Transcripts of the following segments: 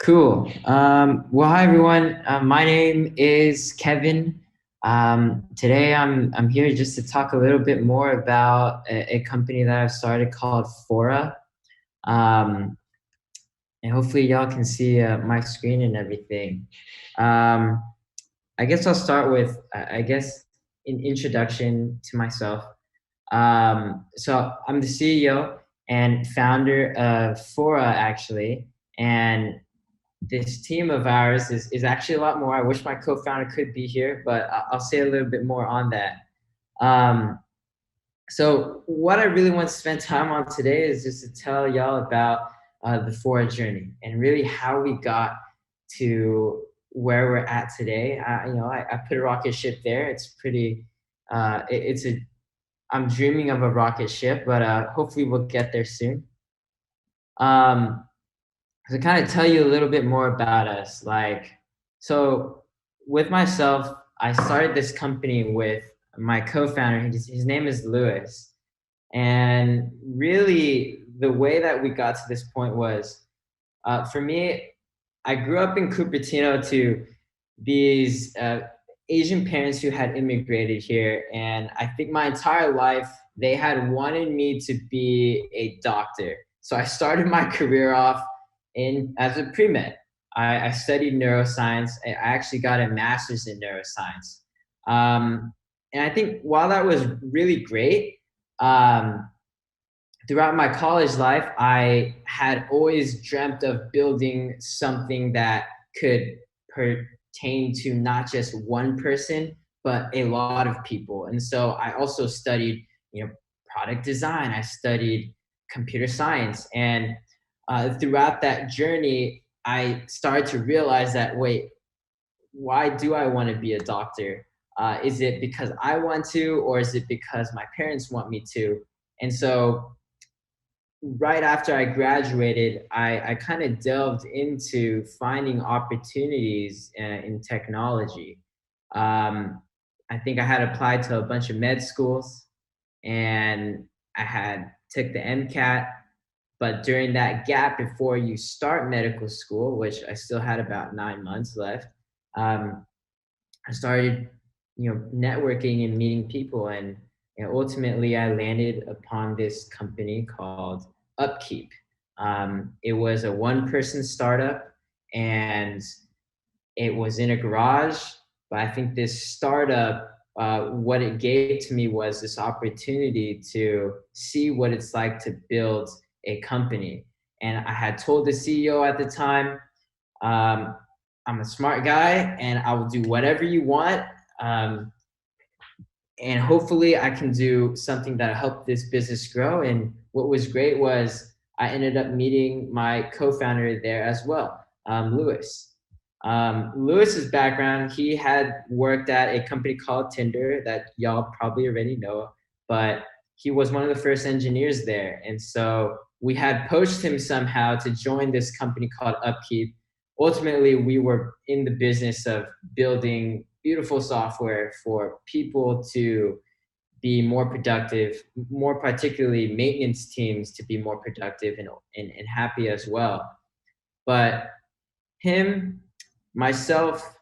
Cool. Well, hi everyone. My name is Kevin. Today I'm here just to talk a little bit more about a company that I've started called Fora. Um, and hopefully y'all can see my screen and everything. Um, I guess I'll start with I guess an introduction to myself. So I'm the CEO and founder of Fora actually, and this team of ours is actually a lot more. I wish my co-founder could be here, but I'll say a little bit more on that. Um, so what I really want to spend time on today is just to tell y'all about the Fora journey and really how we got to where we're at today. I put a rocket ship there. It's pretty, it's a, I'm dreaming of a rocket ship, but hopefully we'll get there soon. Um, to kind of tell you a little bit more about us, so with myself, I started this company with my co-founder. His name is Lewis. And really, the way that we got to this point was, for me, I grew up in Cupertino to these Asian parents who had immigrated here. And I think my entire life, they had wanted me to be a doctor. So I started my career off as a pre-med. I studied neuroscience. I actually got a master's in neuroscience. And I think while that was really great, um, throughout my college life, I had always dreamt of building something that could pertain to not just one person, but a lot of people. And so I also studied, product design. I studied computer science, and throughout that journey, I started to realize that wait, why do I want to be a doctor? Is it because I want to, or is it because my parents want me to? And so right after I graduated, I kind of delved into finding opportunities in technology. Um, I think I had applied to a bunch of med schools, and I had took the MCAT. But during that gap before you start medical school, which I still had about 9 months left, um, I started, networking and meeting people, and ultimately I landed upon this company called Upkeep. It was a one-person startup, and it was in a garage. But I think this startup, what it gave to me was this opportunity to see what it's like to build a company. And I had told the CEO at the time, um, I'm a smart guy and I will do whatever you want. Um, and hopefully I can do something that help this business grow. And what was great was I ended up meeting my co-founder there as well, Lewis. Lewis's background, he had worked at a company called Tinder that y'all probably already know, but he was one of the first engineers there. And so we had poached him somehow to join this company called Upkeep. Ultimately, we were in the business of building beautiful software for people to be more productive, more particularly maintenance teams to be more productive and happy as well. But him, myself,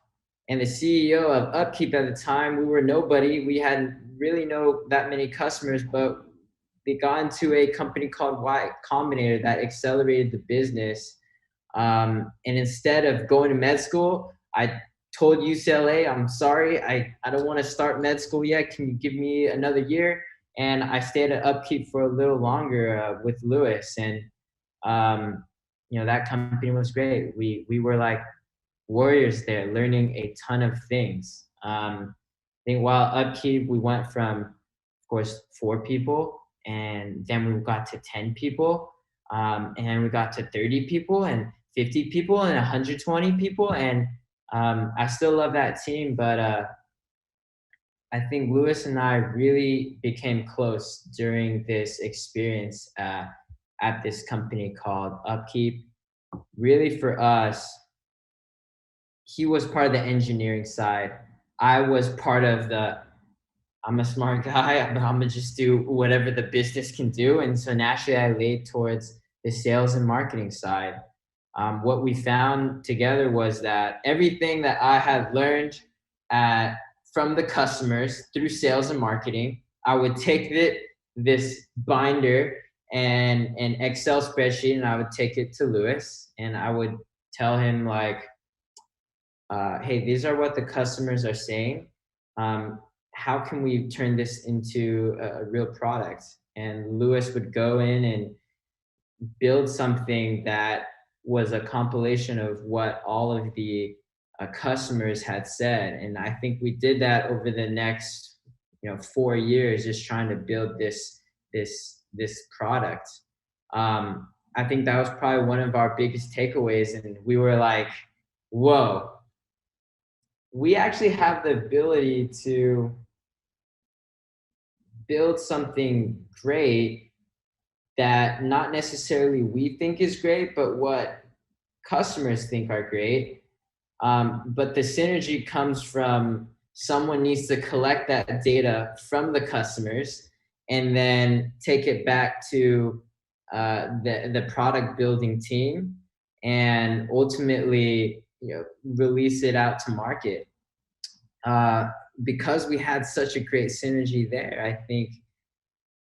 and the CEO of Upkeep at the time, we were nobody. We hadn't really know that many customers, but we got into a company called Y Combinator that accelerated the business. And instead of going to med school, I told UCLA, I'm sorry, I don't want to start med school yet. Can you give me another year? And I stayed at Upkeep for a little longer with Lewis. And, that company was great. We were like warriors there, learning a ton of things. I think while Upkeep, we went from, of course, 4 people, and then we got to 10 people, and then we got to 30 people, and 50 people, and 120 people, and I still love that team, but I think Lewis and I really became close during this experience at this company called Upkeep. Really, for us, he was part of the engineering side. I was part of I'm a smart guy, but I'm gonna just do whatever the business can do. And so naturally I laid towards the sales and marketing side. what we found together was that everything that I had learned from the customers through sales and marketing, I would take this binder and an Excel spreadsheet, and I would take it to Lewis, and I would tell him like, hey, these are what the customers are saying. How can we turn this into a real product? And Lewis would go in and build something that was a compilation of what all of the customers had said. And I think we did that over the next 4 years, just trying to build this product. I think that was probably one of our biggest takeaways, and we were like, whoa, we actually have the ability to build something great that not necessarily we think is great, but what customers think are great. But the synergy comes from someone needs to collect that data from the customers and then take it back to the product building team and ultimately release it out to market. Because we had such a great synergy there, I think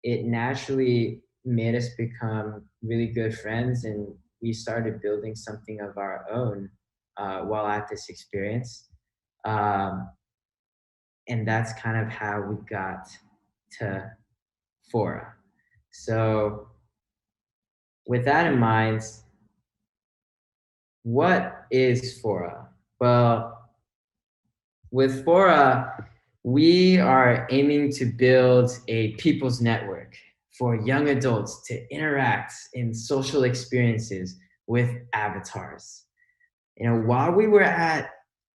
it naturally made us become really good friends, and we started building something of our own while at this experience. Um, and that's kind of how we got to Fora. So, with that in mind, what is Fora? Well, with Fora, we are aiming to build a people's network for young adults to interact in social experiences with avatars. While we were at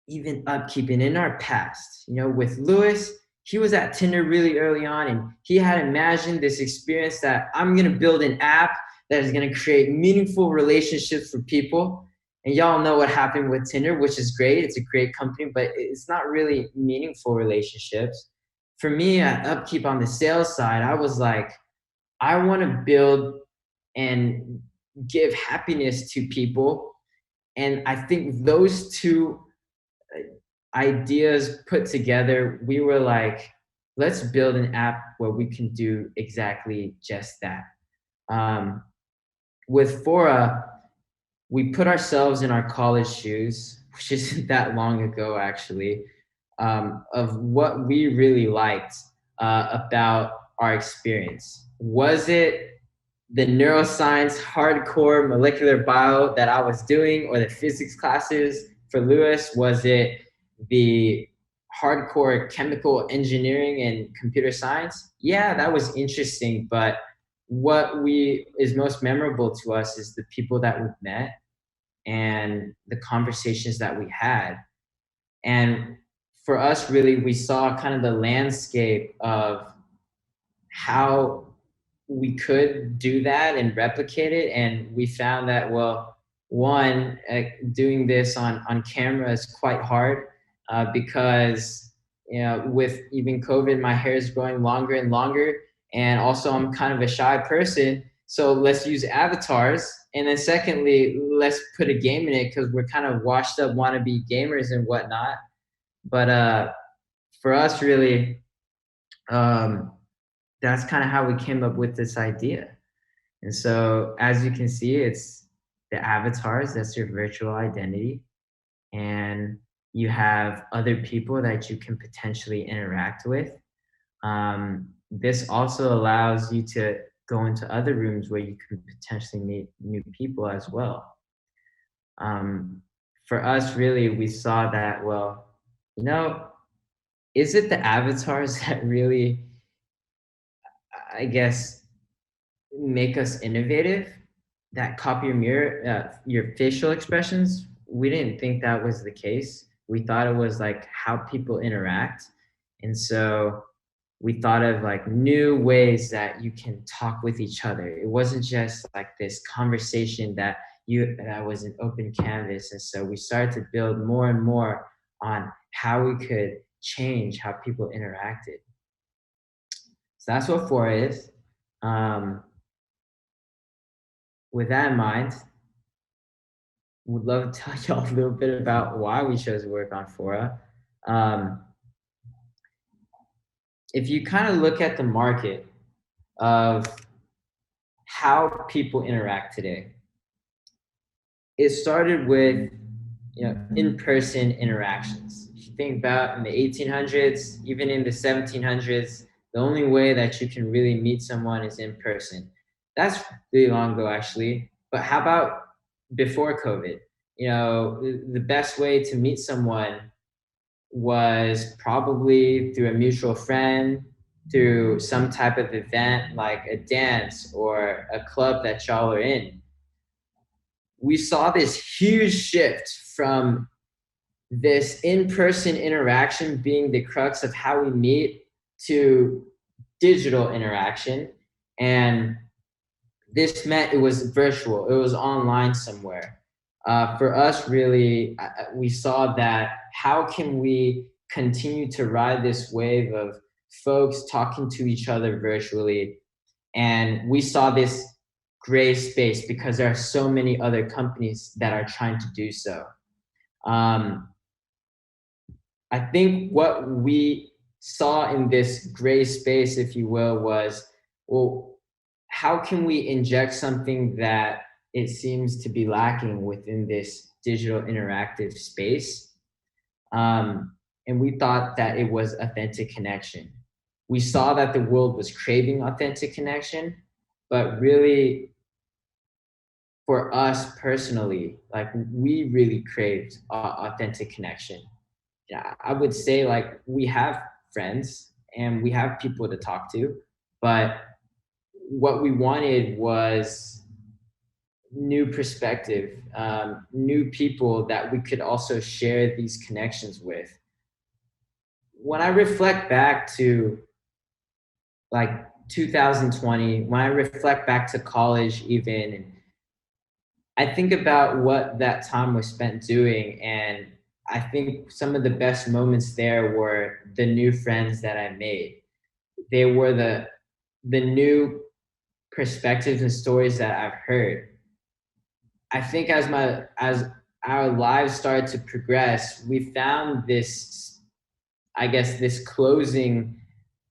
even Upkeeping in our past, with Lewis, he was at Tinder really early on, and he had imagined this experience that I'm gonna build an app that is gonna create meaningful relationships for people. And y'all know what happened with Tinder, which is great. It's a great company, but it's not really meaningful relationships. For me at Upkeep on the sales side, I was like, I want to build and give happiness to people. And I think those two ideas put together, we were like, let's build an app where we can do exactly just that. With Fora, we put ourselves in our college shoes, which isn't that long ago, actually, of what we really liked about our experience. Was it the neuroscience, hardcore molecular bio that I was doing, or the physics classes for Lewis? Was it the hardcore chemical engineering and computer science? Yeah, that was interesting, but what is most memorable to us is the people that we've met and the conversations that we had. And for us, really, we saw kind of the landscape of how we could do that and replicate it. And we found that, well, one, doing this on camera is quite hard because, with even COVID, my hair is growing longer and longer. And also, I'm kind of a shy person. So let's use avatars. And then secondly, let's put a game in it because we're kind of washed up wannabe gamers and whatnot. But for us, really, that's kind of how we came up with this idea. And so, as you can see, it's the avatars, that's your virtual identity. And you have other people that you can potentially interact with. This also allows you to go into other rooms where you can potentially meet new people as well. For us, really, we saw that, well, is it the avatars that really, I guess, make us innovative, that copy your mirror, your facial expressions? We didn't think that was the case. We thought it was like how people interact. And so we thought of like new ways that you can talk with each other. It wasn't just like this conversation that was an open canvas. And so we started to build more and more on how we could change how people interacted. So that's what Fora is. With that in mind, would love to tell y'all a little bit about why we chose to work on Fora. Um, if you kind of look at the market of how people interact today, it started with in-person interactions. If you think about in the 1800s, even in the 1700s, the only way that you can really meet someone is in person. That's really long ago, actually. But how about before COVID? The best way to meet someone was probably through a mutual friend, through some type of event like a dance or a club that y'all are in. We saw this huge shift from this in-person interaction being the crux of how we meet to digital interaction. And this meant it was virtual, it was online somewhere. For us, really, we saw that how can we continue to ride this wave of folks talking to each other virtually? And we saw this gray space because there are so many other companies that are trying to do so. Um, I think what we saw in this gray space, if you will, was, well, how can we inject something that it seems to be lacking within this digital interactive space? And we thought that it was authentic connection. We saw that the world was craving authentic connection, but really for us personally, like we really craved authentic connection. Yeah, I would say like we have friends and we have people to talk to, but what we wanted was new perspective, new people that we could also share these connections with. When I reflect back to like 2020, when I reflect back to college even, and I think about what that time was spent doing, and I think some of the best moments there were the new friends that I made. They were the new perspectives and stories that I've heard. I think as our lives started to progress, we found this, I guess, this closing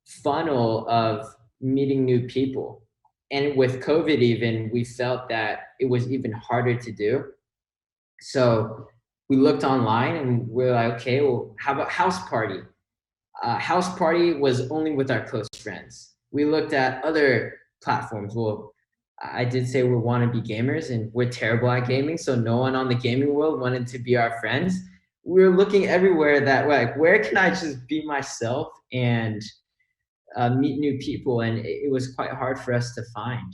funnel of meeting new people. And with COVID, even, we felt that it was even harder to do. So we looked online and we're like, okay, well, how about house party? House party was only with our close friends. We looked at other platforms. Well, I did say we're wannabe gamers and we're terrible at gaming, so no one on the gaming world wanted to be our friends. We were looking everywhere that like, where can I just be myself and meet new people? And it was quite hard for us to find.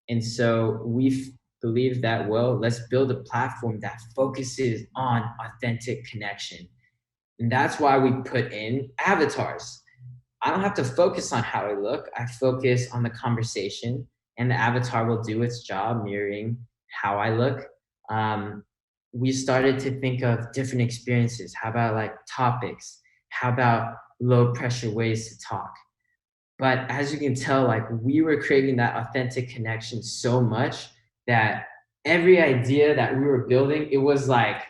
And so we believed that, well, let's build a platform that focuses on authentic connection. And that's why we put in avatars. I don't have to focus on how I look. I focus on the conversation, and the avatar will do its job mirroring how I look. Um, we started to think of different experiences. How about like topics? How about low pressure ways to talk? But as you can tell, like we were creating that authentic connection so much that every idea that we were building, it was like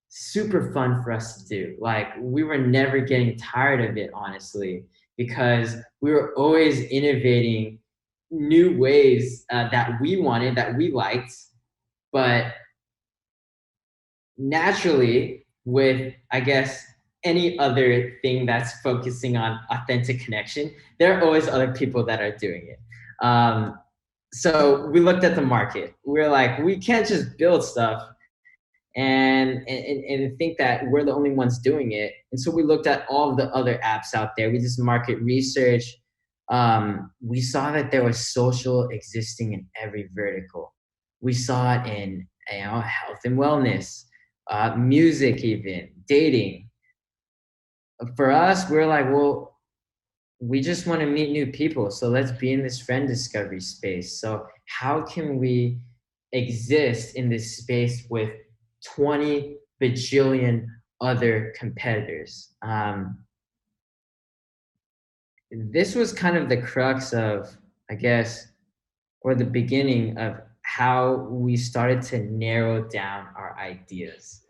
super fun for us to do. Like we were never getting tired of it, honestly, because we were always innovating new ways that we wanted, that we liked. But naturally, with, I guess, any other thing that's focusing on authentic connection, there are always other people that are doing it. So we looked at the market. We're like, we can't just build stuff and think that we're the only ones doing it. And so we looked at all of the other apps out there. We did some market research. We saw that there was social existing in every vertical. We saw it in health and wellness, music, even dating. For us, we're like, well, we just want to meet new people. So let's be in this friend discovery space. So how can we exist in this space with 20 bajillion other competitors? This was kind of the crux of, I guess, or the beginning of how we started to narrow down our ideas.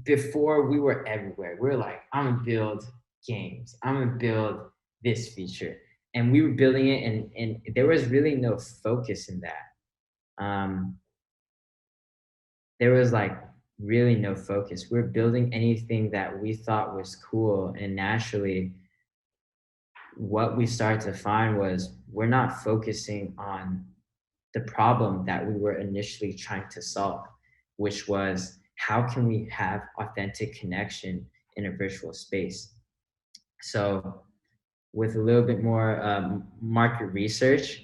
Before, we were everywhere. We were like, I'm gonna build games. I'm gonna build this feature. And we were building it, and there was really no focus in that. Um, there was like really no focus. We were building anything that we thought was cool. And naturally, what we started to find was we're not focusing on the problem that we were initially trying to solve, which was how can we have authentic connection in a virtual space? So, with a little bit more market research,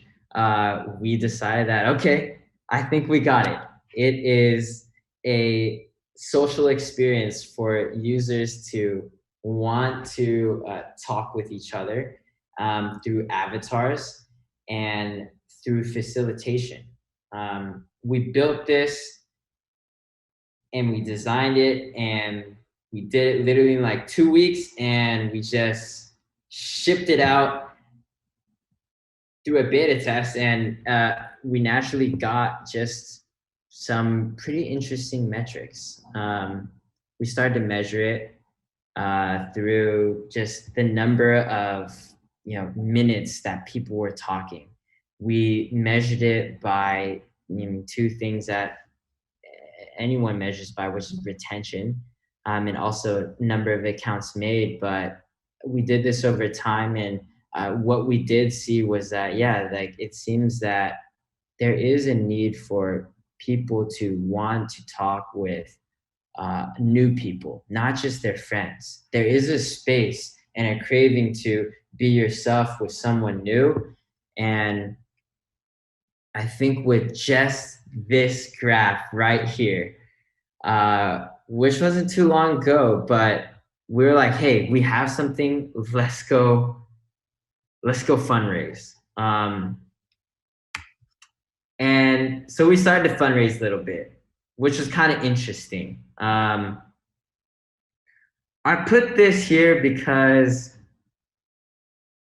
we decided that, okay, I think we got it. It is a social experience for users to want to talk with each other through avatars and through facilitation. We built this and we designed it, and we did it literally in like 2 weeks, and we just shipped it out through a beta test, and we naturally got just some pretty interesting metrics. We started to measure it through just the number of minutes that people were talking. We measured it by two things that anyone measures by, which is retention, and also number of accounts made. But we did this over time, and what we did see was that, yeah, like it seems that there is a need for people to want to talk with new people, not just their friends. There is a space and a craving to be yourself with someone new. And I think with just this graph right here, which wasn't too long ago, but we were like, hey, we have something, let's go fundraise. And so we started to fundraise a little bit, which was kind of interesting. I put this here because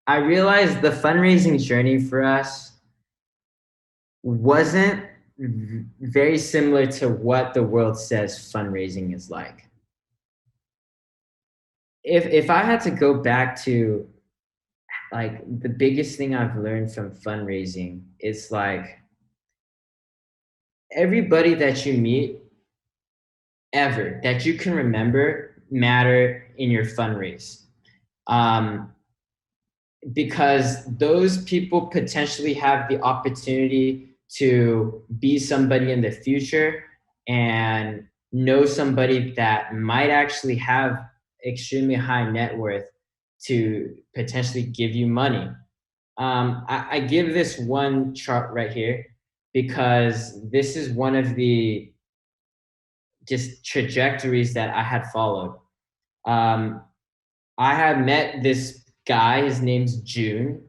I realized the fundraising journey for us wasn't very similar to what the world says fundraising is like. If I had to go back to like the biggest thing I've learned from fundraising, it's like everybody that you meet ever that you can remember matter in your fundraise. Because those people potentially have the opportunity to be somebody in the future and know somebody that might actually have extremely high net worth to potentially give you money. I give this one chart right here because this is one of the just trajectories that I had followed. I had met this guy. His name's June.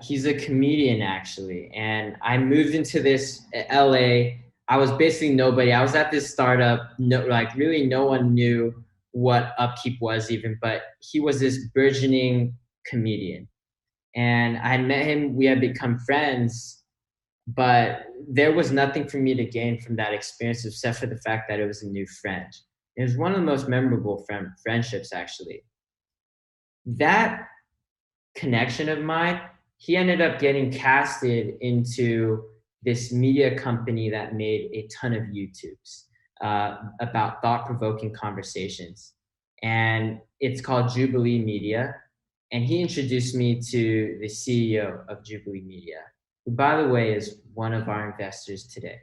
He's a comedian, actually. And I moved into this LA. I was basically nobody. I was at this startup. No, like really no one knew what Upkeep was even, but he was this burgeoning comedian. And I had met him. We had become friends, but there was nothing for me to gain from that experience except for the fact that it was a new friend. It was one of the most memorable friendships, actually. That connection of mine, he ended up getting casted into this media company that made a ton of YouTubes about thought-provoking conversations. And it's called Jubilee Media. And he introduced me to the CEO of Jubilee Media, who, by the way, is one of our investors today.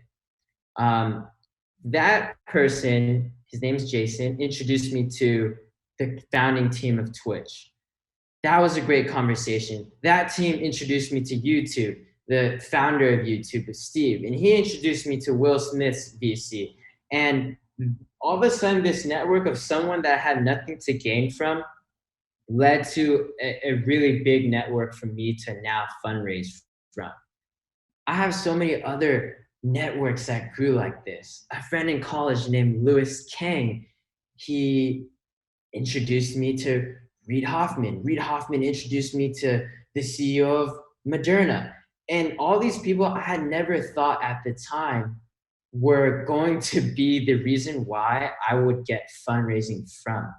That person, his name's Jason, introduced me to the founding team of Twitch. That was a great conversation. That team introduced me to YouTube. The founder of YouTube is Steve, and he introduced me to Will Smith's VC. And all of a sudden, this network of someone that had nothing to gain from led to a really big network for me to now fundraise from. I have so many other networks that grew like this. A friend in college named Lewis Kang, he introduced me to Reid Hoffman. Reid Hoffman introduced me to the CEO of Moderna. And all these people I had never thought at the time were going to be the reason why I would get fundraising from.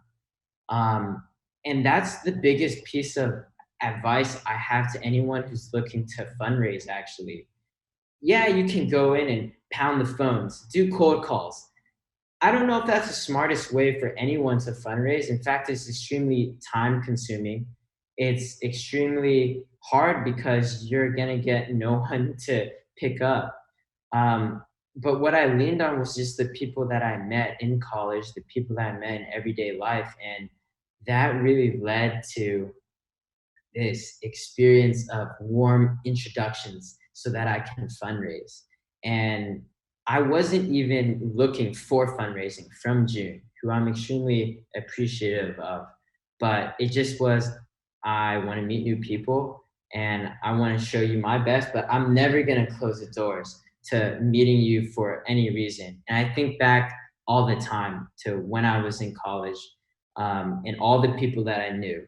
Um, and that's the biggest piece of advice I have to anyone who's looking to fundraise, actually. Yeah, you can go in and pound the phones, do cold calls. I don't know if that's the smartest way for anyone to fundraise. In fact, it's extremely time consuming. It's extremely hard because you're going to get no one to pick up. Um, but what I leaned on was just the people that I met in college, the people that I met in everyday life. And that really led to this experience of warm introductions so that I can fundraise. And I wasn't even looking for fundraising from June, who I'm extremely appreciative of. But it just was, I want to meet new people and I want to show you my best, but I'm never going to close the doors to meeting you for any reason. And I think back all the time to when I was in college, and all the people that I knew.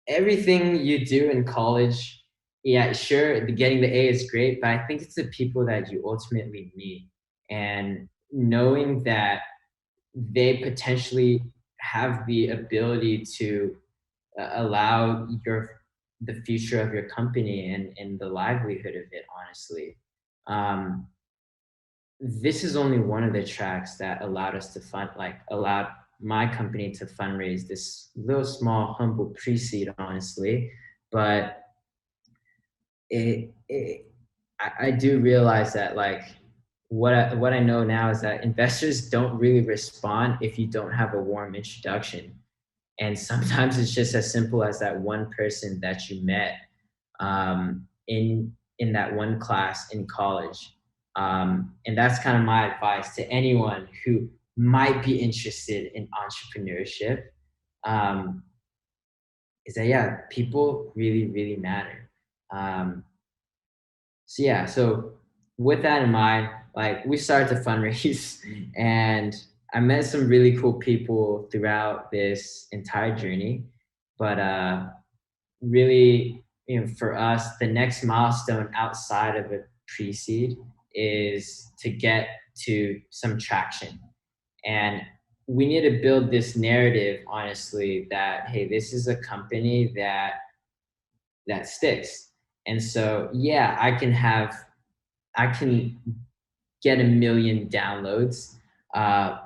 Everything you do in college, yeah, sure, getting the A is great, but I think it's the people that you ultimately meet and knowing that they potentially have the ability to allow the future of your company and the livelihood of it, honestly. Um, this is only one of the tracks that allowed us to allowed my company to fundraise this little small humble pre-seed, honestly. But I do realize that what I know now is that investors don't really respond if you don't have a warm introduction. And sometimes it's just as simple as that one person that you met in that one class in college. And that's kind of my advice to anyone who might be interested in entrepreneurship. Um, is that yeah, people really, really matter. Um, so yeah, so with that in mind, like we started to fundraise and I met some really cool people throughout this entire journey. But really, for us, the next milestone outside of a pre-seed is to get to some traction. And we need to build this narrative, honestly, that hey, this is a company that sticks. And so, yeah, I can get a million downloads. Uh,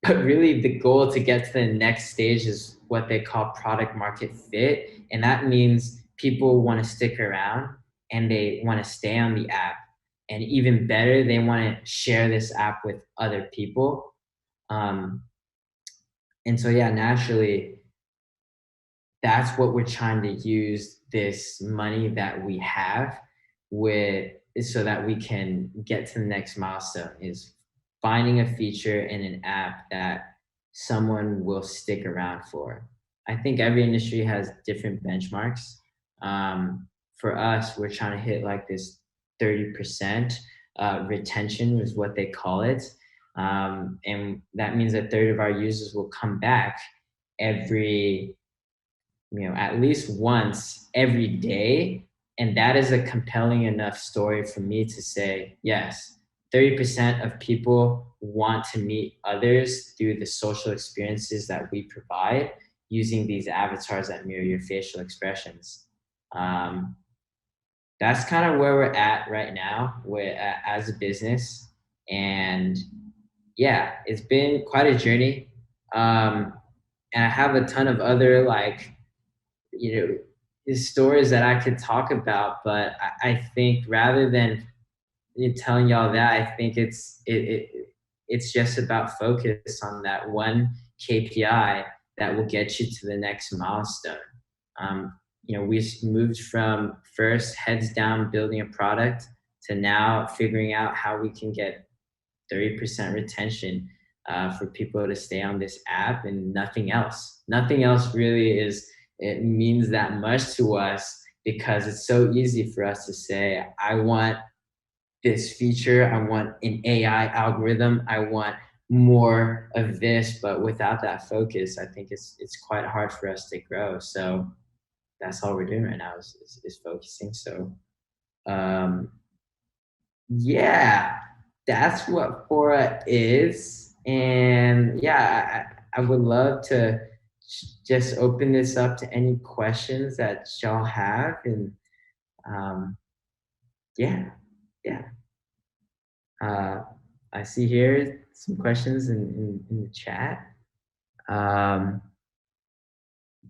but really, the goal to get to the next stage is what they call product market fit. And that means people want to stick around and they want to stay on the app. And even better, they want to share this app with other people. Um, and so, yeah, naturally, that's what we're trying to use this money that we have with so that we can get to the next milestone is finding a feature in an app that someone will stick around for. I think every industry has different benchmarks. For us, we're trying to hit like this 30% retention is what they call it. And that means a third of our users will come back every at least once every day. And that is a compelling enough story for me to say, yes, 30% of people want to meet others through the social experiences that we provide using these avatars that mirror your facial expressions. Um, that's kind of where we're at right now as a business. And yeah, it's been quite a journey. And I have a ton of other stories that I could talk about, but I think rather than telling y'all that, I think it's just about focus on that one KPI that will get you to the next milestone. We moved from first heads down building a product to now figuring out how we can get 30% retention for people to stay on this app and nothing else. Nothing else really it means that much to us because it's so easy for us to say, I want this feature, I want an AI algorithm, I want more of this, but without that focus, I think it's quite hard for us to grow. So that's all we're doing right now is focusing. So Um, yeah, that's what Fora is. And yeah, I would love to just open this up to any questions that y'all have. And um, yeah, yeah. Uh, I see here some questions in the chat. Um,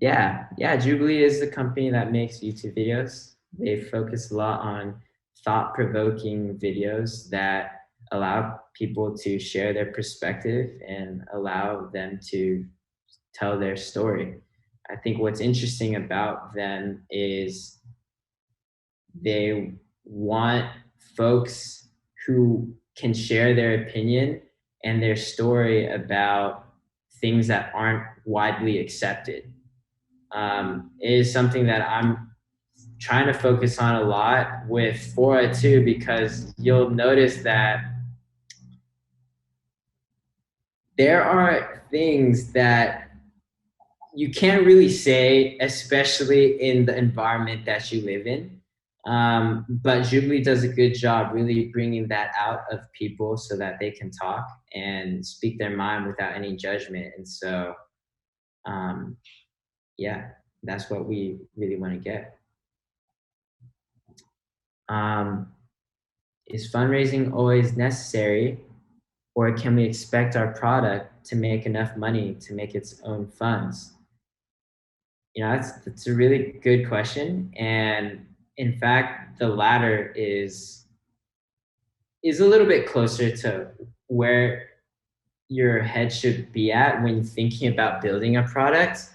yeah, Jubilee is the company that makes YouTube videos. They focus a lot on thought-provoking videos that allow people to share their perspective and allow them to tell their story. I think what's interesting about them is they want folks who can share their opinion and their story about things that aren't widely accepted. Is something that I'm trying to focus on a lot with Fora too, because you'll notice that there are things that you can't really say, especially in the environment that you live in. But Jubilee does a good job really bringing that out of people so that they can talk and speak their mind without any judgment. And so, um, yeah, that's what we really want to get. Um, is fundraising always necessary, or can we expect our product to make enough money to make its own funds? That's a really good question. And in fact, the latter is a little bit closer to where your head should be at when thinking about building a product.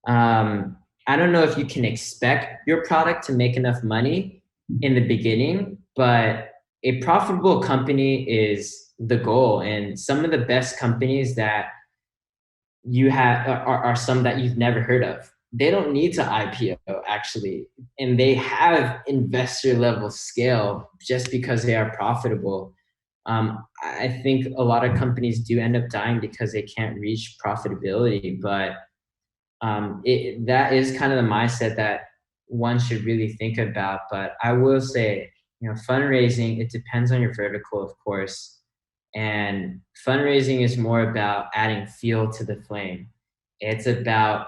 I don't know if you can expect your product to make enough money in the beginning, but a profitable company is the goal. And some of the best companies that you have are some that you've never heard of. They don't need to IPO actually, and they have investor level scale just because they are profitable. I think a lot of companies do end up dying because they can't reach profitability, but that is kind of the mindset that one should really think about. But I will say, fundraising, it depends on your vertical, of course. And fundraising is more about adding fuel to the flame. It's about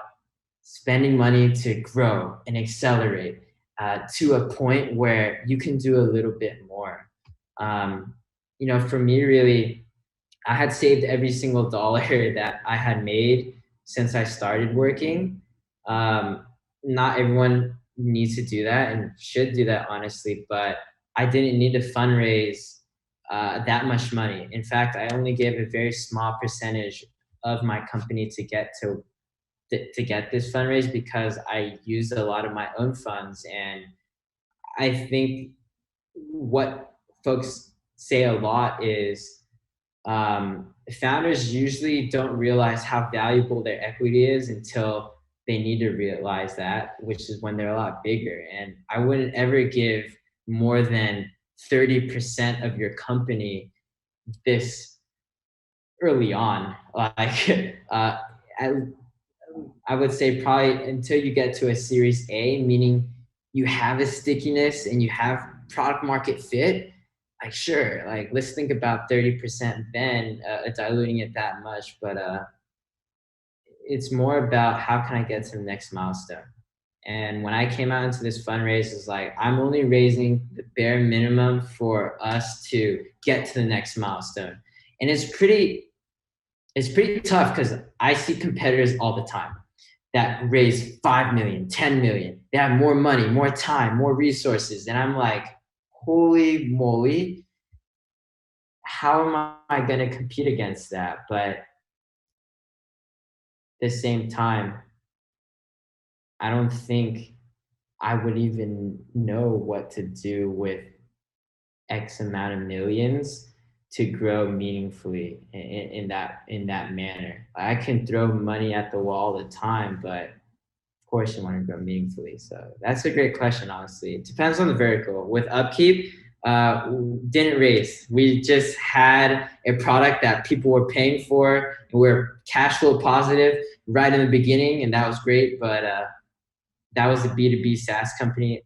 spending money to grow and accelerate to a point where you can do a little bit more. For me, really, I had saved every single dollar that I had made since I started working. Not everyone needs to do that and should do that, honestly, but I didn't need to fundraise that much money. In fact, I only gave a very small percentage of my company to get this fundraise because I used a lot of my own funds. And I think what folks say a lot is founders usually don't realize how valuable their equity is until they need to realize that, which is when they're a lot bigger. And I wouldn't ever give more than 30% of your company this early on. Like, I would say probably until you get to a series A, meaning you have a stickiness and you have product market fit, like sure, like let's think about 30% then diluting it that much. But it's more about how can I get to the next milestone. And when I came out into this fundraise, it's like I'm only raising the bare minimum for us to get to the next milestone. And it's pretty tough because I see competitors all the time that raise 5 million, 10 million. They have more money, more time, more resources. And I'm like, holy moly, how am I going to compete against that? But at the same time, I don't think I would even know what to do with X amount of millions to grow meaningfully in that manner. I can throw money at the wall all the time, but of course you want to grow meaningfully. So that's a great question, honestly. It depends on the vertical. With Upkeep, didn't raise. We just had a product that people were paying for, and we're cash flow positive right in the beginning, and that was great. But that was the B2B SaaS company.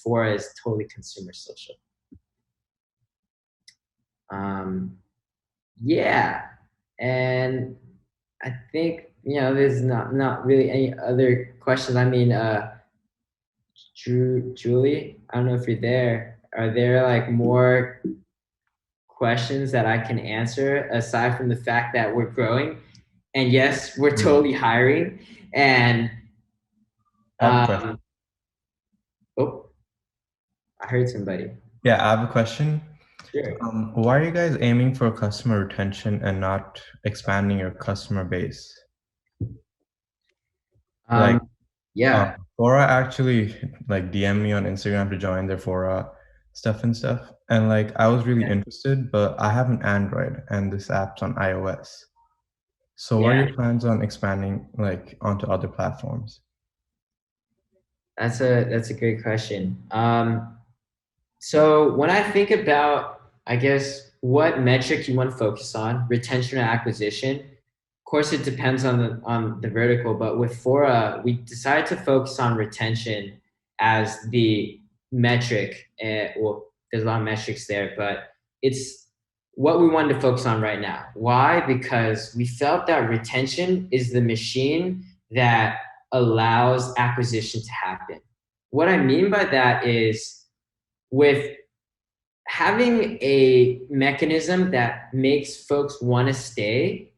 Fora is totally consumer social. Yeah, and I think, there's not really any other questions. I mean, Julie, I don't know if you're there. Are there like more questions that I can answer aside from the fact that we're growing? And yes, we're totally hiring. And oh, I heard somebody. Yeah, I have a question. Sure. Why are you guys aiming for customer retention and not expanding your customer base? Like, Yeah, Fora actually like DM me on Instagram to join their Fora stuff and stuff. And like I was really interested, but I have an Android and this app's on iOS. So what are yeah, your plans on expanding like onto other platforms? that's a great question. So when I think about, I guess, what metric you want to focus on, retention or acquisition, of course it depends on the vertical, but with Fora, we decided to focus on retention as the metric. Well, there's a lot of metrics there, but it's what we wanted to focus on right now. Why? Because we felt that retention is the machine that allows acquisition to happen. What I mean by that is, with having a mechanism that makes folks want to stay,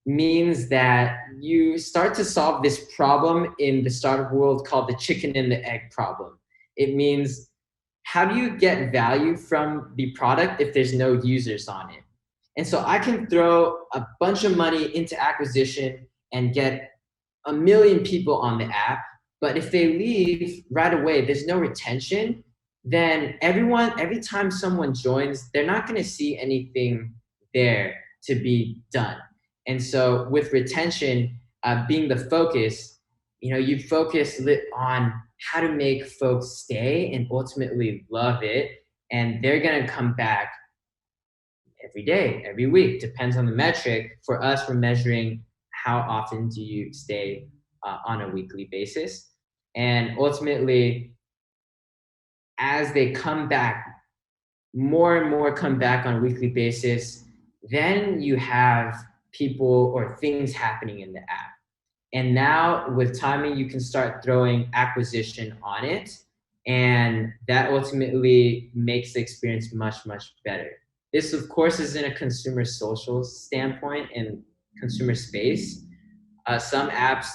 means that you start to solve this problem in the startup world called the chicken and the egg problem. It means, how do you get value from the product if there's no users on it? And so I can throw a bunch of money into acquisition and get a million people on the app, but if they leave right away, there's no retention, then every time someone joins, they're not going to see anything there to be done. And so with retention being the focus, you focus on how to make folks stay and ultimately love it, and they're going to come back every day, every week, depends on the metric. For us, we're measuring how often do you stay on a weekly basis. And ultimately, as they come back, more and more come back on a weekly basis, then you have people or things happening in the app. And now with timing, you can start throwing acquisition on it. And that ultimately makes the experience much, much better. This, of course, is in a consumer social standpoint and consumer space. Some apps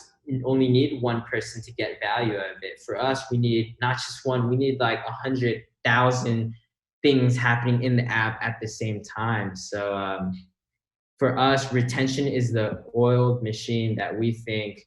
only need one person to get value out of it. For us, we need not just one, we need like 100,000 things happening in the app at the same time. So for us, retention is the oiled machine that we think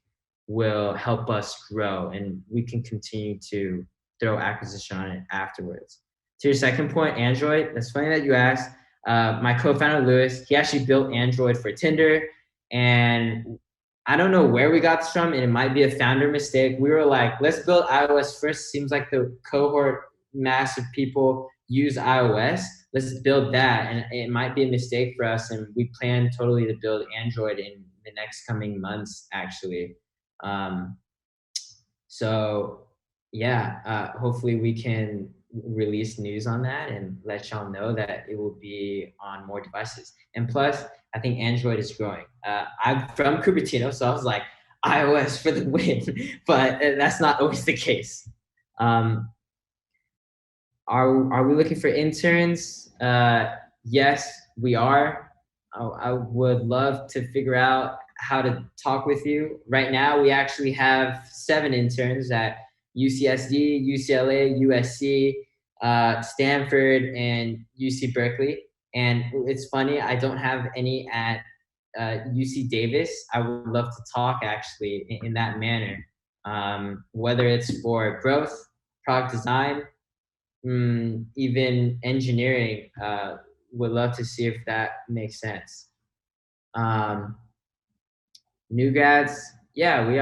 will help us grow, and we can continue to throw acquisition on it afterwards. To your second point, Android, that's funny that you asked. My co-founder, Lewis, he actually built Android for Tinder, and I don't know where we got this from, and it might be a founder mistake. We were like, let's build iOS first. Seems like the cohort mass of people use iOS. Let's build that. And it might be a mistake for us. And we plan totally to build Android in the next coming months, actually. So yeah, hopefully we can release news on that and let y'all know that it will be on more devices. And plus, I think Android is growing. I'm from Cupertino, so I was like, iOS for the win, but that's not always the case. Are we looking for interns? Yes, we are. I would love to figure out how to talk with you. Right now, we actually have 7 interns at UCSD, UCLA, USC, Stanford, and UC Berkeley. And it's funny, I don't have any at UC Davis. I would love to talk actually in that manner, whether it's for growth, product design, even engineering. Would love to see if that makes sense. New grads, yeah, we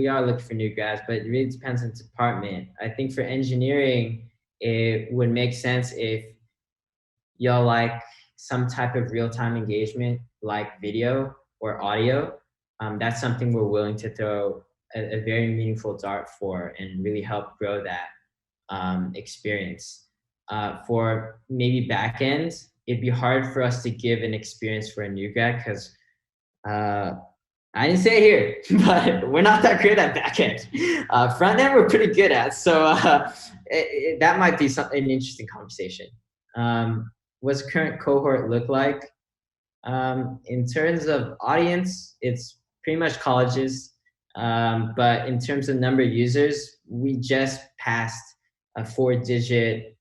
are looking for new grads, but it really depends on the department. I think for engineering, it would make sense if y'all like some type of real-time engagement, like video or audio. That's something we're willing to throw a very meaningful dart for and really help grow that experience. For maybe back end, it'd be hard for us to give an experience for a new grad because I didn't say it here, but we're not that great at back end. Front end, we're pretty good at. So that might be an interesting conversation. What's current cohort look like? In terms of audience, it's pretty much colleges. But in terms of number of users, we just passed a 4-digit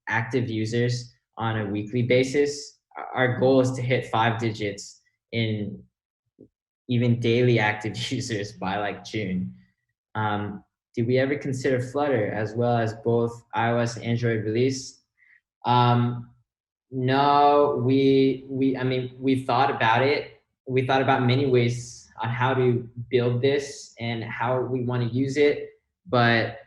active users on a weekly basis. Our goal is to hit 5 digits in even daily active users by like June. Did we ever consider Flutter as well as both iOS and Android release? No, I mean, we thought about it. We thought about many ways on how to build this and how we want to use it, but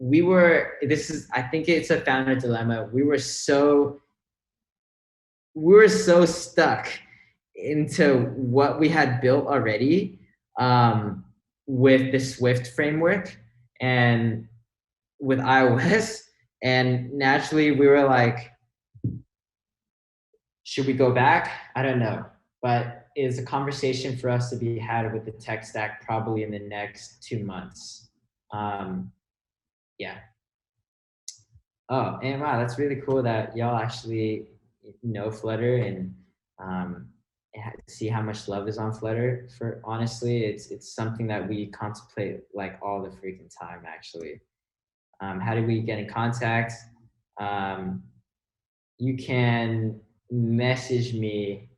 I think it's a founder dilemma. We were so stuck into what we had built already with the Swift framework and with iOS. And naturally, we were like, should we go back? I don't know. But it's a conversation for us to be had with the tech stack probably in the next 2 months. Yeah. Oh, and wow, that's really cool that y'all actually know Flutter and see how much love is on Flutter. For honestly, it's something that we contemplate like all the freaking time. Actually, how do we get in contact? You can message me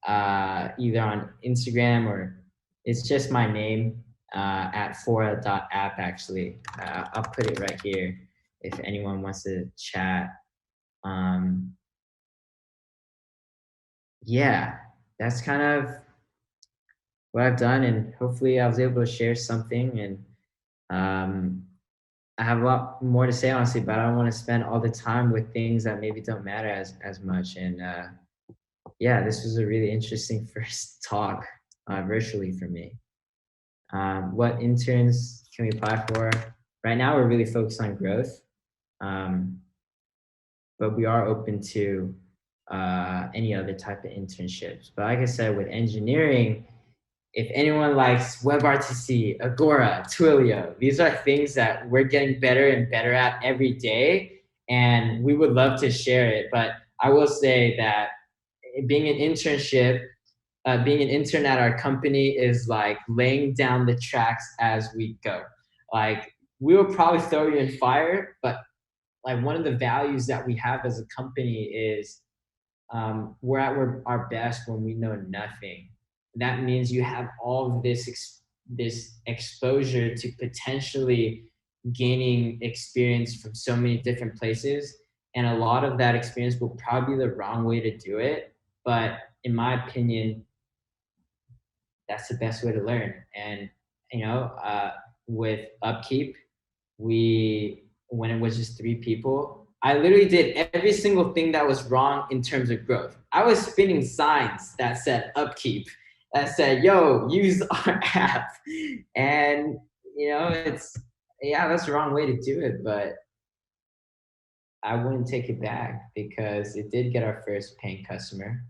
either on Instagram or it's just my name at fora.app. Actually, I'll put it right here if anyone wants to chat. Yeah, that's kind of what I've done, and hopefully I was able to share something. And I have a lot more to say, honestly, but I don't want to spend all the time with things that maybe don't matter as much. And yeah, this was a really interesting first talk virtually for me. What interns can we apply for? Right now, we're really focused on growth, but we are open to any other type of internships. But like I said, with engineering, if anyone likes WebRTC, Agora, Twilio, these are things that we're getting better and better at every day, and we would love to share it. But I will say that being an internship, being an intern at our company is like laying down the tracks as we go. Like we will probably throw you in fire, but like one of the values that we have as a company is we're at our best when we know nothing. That means you have all of this exposure to potentially gaining experience from so many different places, and a lot of that experience will probably be the wrong way to do it. But in my opinion, that's the best way to learn. And with Upkeep, when it was just 3 people, I literally did every single thing that was wrong in terms of growth. I was spinning signs that said Upkeep, that said, yo, use our app. And that's the wrong way to do it, but I wouldn't take it back because it did get our first paying customer.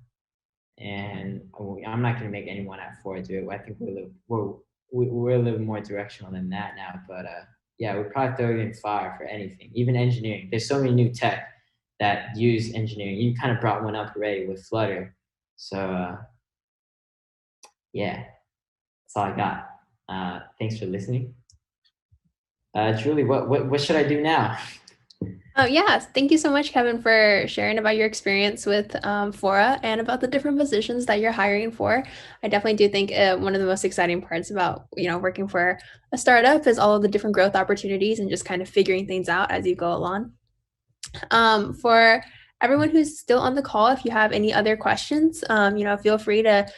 And I'm not going to make anyone at Fora do it. I think we're a little more directional than that now. But yeah, we'd probably throw you in fire for anything, even engineering. There's so many new tech that use engineering. You kind of brought one up already with Flutter. So yeah, that's all I got. Thanks for listening. Julie, what should I do now? Oh, yes. Thank you so much, Kevin, for sharing about your experience with Fora and about the different positions that you're hiring for. I definitely do think one of the most exciting parts about, working for a startup is all of the different growth opportunities and just kind of figuring things out as you go along. For everyone who's still on the call, if you have any other questions, feel free to,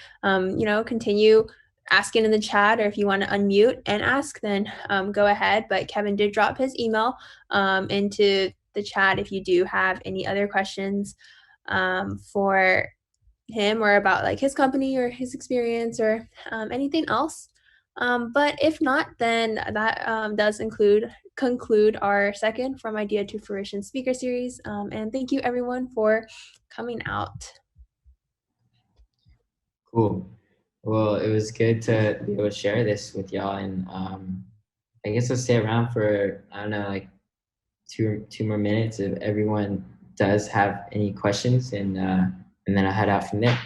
continue asking in the chat, or if you want to unmute and ask, then go ahead. But Kevin did drop his email into the chat if you do have any other questions for him or about like his company or his experience or anything else. But if not, then that does conclude our second From Idea to Fruition speaker series. And thank you everyone for coming out. Cool. Well, it was good to be able to share this with y'all, and I guess I'll stay around for, I don't know, like two more minutes if everyone does have any questions, and then I'll head out from there.